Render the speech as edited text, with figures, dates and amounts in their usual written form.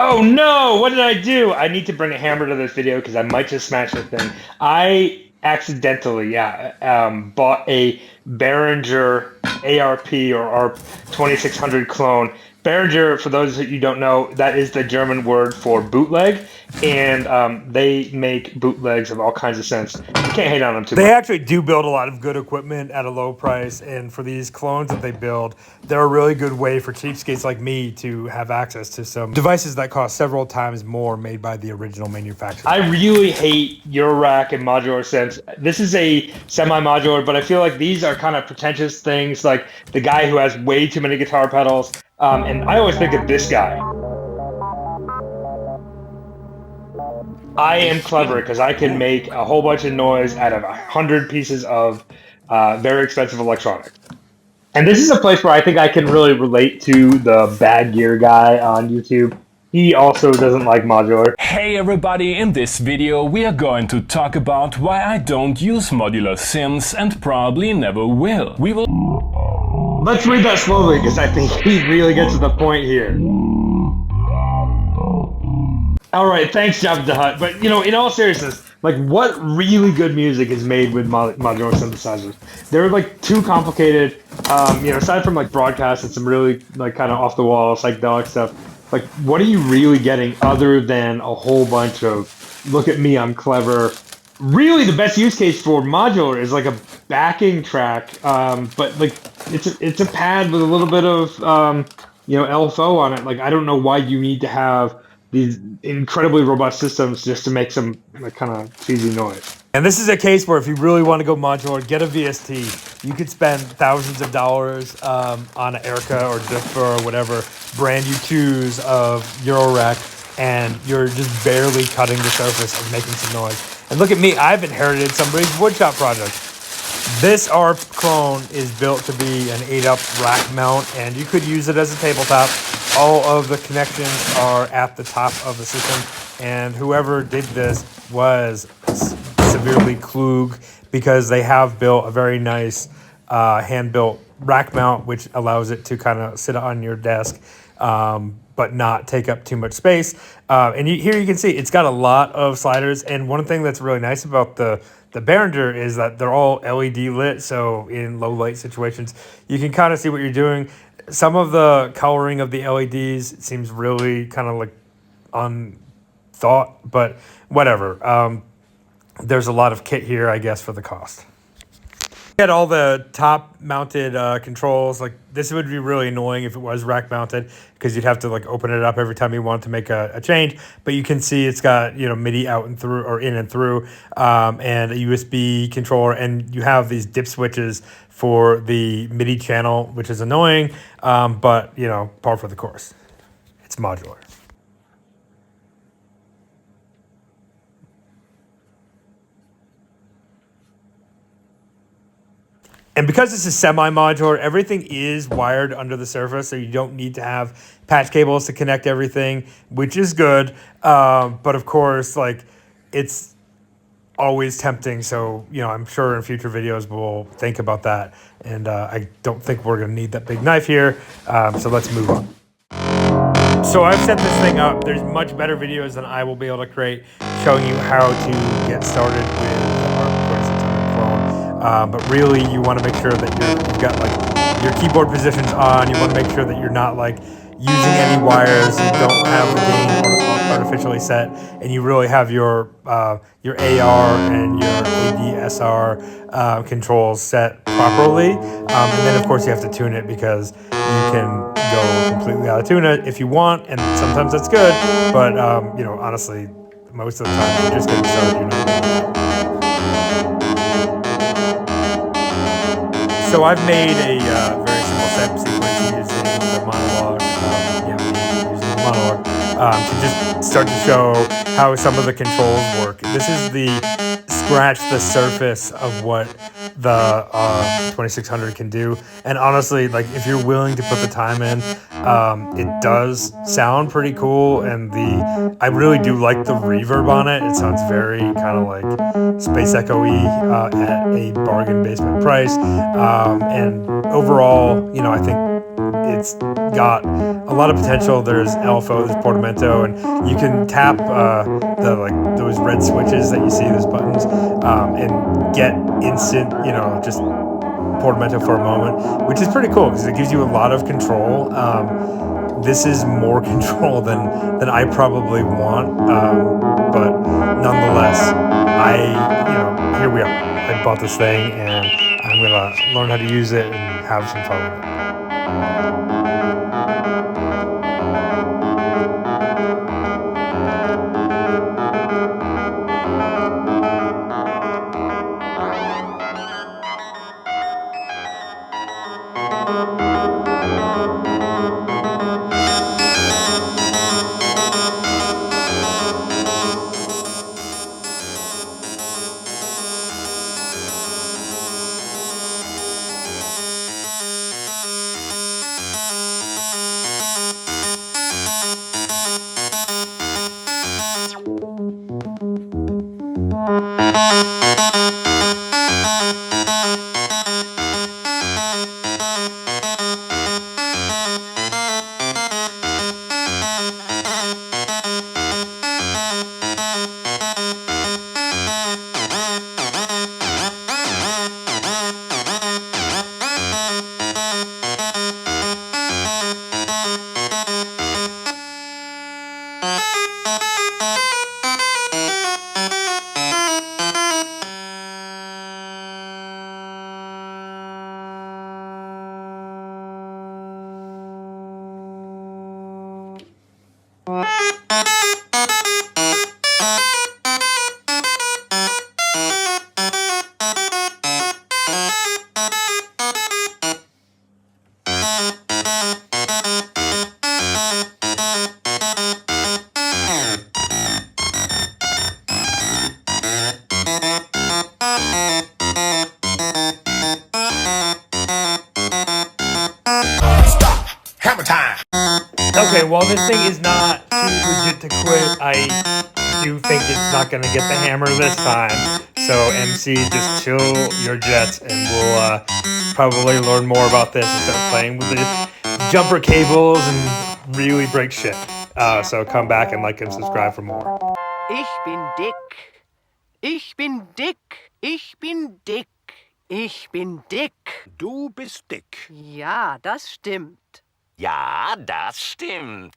Oh no! What did I do? I need to bring a hammer to this video because I might just smash the thing. I accidentally, bought a Behringer ARP or ARP 2600 clone. Behringer, for those that you don't know, that is the German word for bootleg, and they make bootlegs of all kinds of synths. You can't hate on them too much. They actually do build a lot of good equipment at a low price, and for these clones that they build, they're a really good way for cheapskates like me to have access to some devices that cost several times more made by the original manufacturer. I really hate Eurorack and modular synths. This is a semi-modular, but I feel like these are kind of pretentious things, like the guy who has way too many guitar pedals. And I always think of this guy. I am clever because I can make a whole bunch of noise out of 100 pieces of very expensive electronics. And this is a place where I think I can really relate to the bad gear guy on YouTube. He also doesn't like modular. Hey everybody, in this video we are going to talk about why I don't use modular synths and probably never will. Let's read that slowly because I think he really gets to the point here. All right, thanks, Jabba the Hutt. But, in all seriousness, like, what really good music is made with modular synthesizers? They're, like, too complicated. Aside from, like, broadcast and some really, like, kind of off-the-wall psychedelic stuff, like, what are you really getting other than a whole bunch of, look at me, I'm clever? Really, the best use case for modular is, like, a backing track, but, like, it's a pad with a little bit of, LFO on it. Like, I don't know why you need to have these incredibly robust systems just to make some like kind of cheesy noise. And this is a case where if you really want to go modular, get a VST. You could spend thousands of dollars on an Erica or Differ or whatever brand you choose of Eurorack, and you're just barely cutting the surface of making some noise. And look at me, I've inherited somebody's woodshop project. This ARP clone is built to be an 8-up rack mount, and you could use it as a tabletop. All of the connections are at the top of the system, and whoever did this was severely klug because they have built a very nice hand-built rack mount, which allows it to kind of sit on your desk, but not take up too much space. And here you can see it's got a lot of sliders, and one thing that's really nice about the Behringer is that they're all LED lit, so in low light situations, you can kind of see what you're doing. Some of the coloring of the LEDs seems really kind of like unthought, but whatever. There's a lot of kit here, I guess, for the cost. Get all the top mounted controls. Like, this would be really annoying if it was rack mounted because you'd have to like open it up every time you wanted to make a change. But you can see it's got MIDI out and through or in and through, and a USB controller, and you have these dip switches for the MIDI channel, which is annoying, but par for the course. It's modular. And because this is semi-modular, everything is wired under the surface, so you don't need to have patch cables to connect everything, which is good. But of course, like, it's always tempting. So, I'm sure in future videos we'll think about that. And I don't think we're going to need that big knife here. So let's move on. So I've set this thing up. There's much better videos than I will be able to create showing you how to get started with the ARP 2600 clone. But really, you want to make sure that you've got like your keyboard positions on. You want to make sure that you're not like using any wires. You don't have the gain artificially set, and you really have your AR and your ADSR controls set properly. And then of course you have to tune it because you can go completely out of tune it if you want, and sometimes that's good. But honestly, most of the time you're just getting started. So I've made a very simple set sequence using the monologue, using the monologue to just start to show how some of the controls work. This is the scratch the surface of what the 2600 can do. And honestly, like, if you're willing to put the time in, it does sound pretty cool. And I really do like the reverb on it. It sounds very kind of like space echo-y at a bargain basement price. And overall, I think it's got a lot of potential. There's LFO, there's portamento, and you can tap the like those red switches that you see, those buttons, and get instant, just portamento for a moment, which is pretty cool because it gives you a lot of control. This is more control than I probably want, but nonetheless, here we are. I bought this thing, and I'm gonna learn how to use it and have some fun with it. Okay, while this thing is not too legit to quit, I do think it's not going to get the hammer this time. So MC, just chill your jets, and we'll probably learn more about this and start playing with the jumper cables and really break shit. So come back and like and subscribe for more. Ich bin dick. Ich bin dick. Ich bin dick. Ich bin dick. Du bist dick. Ja, das stimmt. Ja, das stimmt.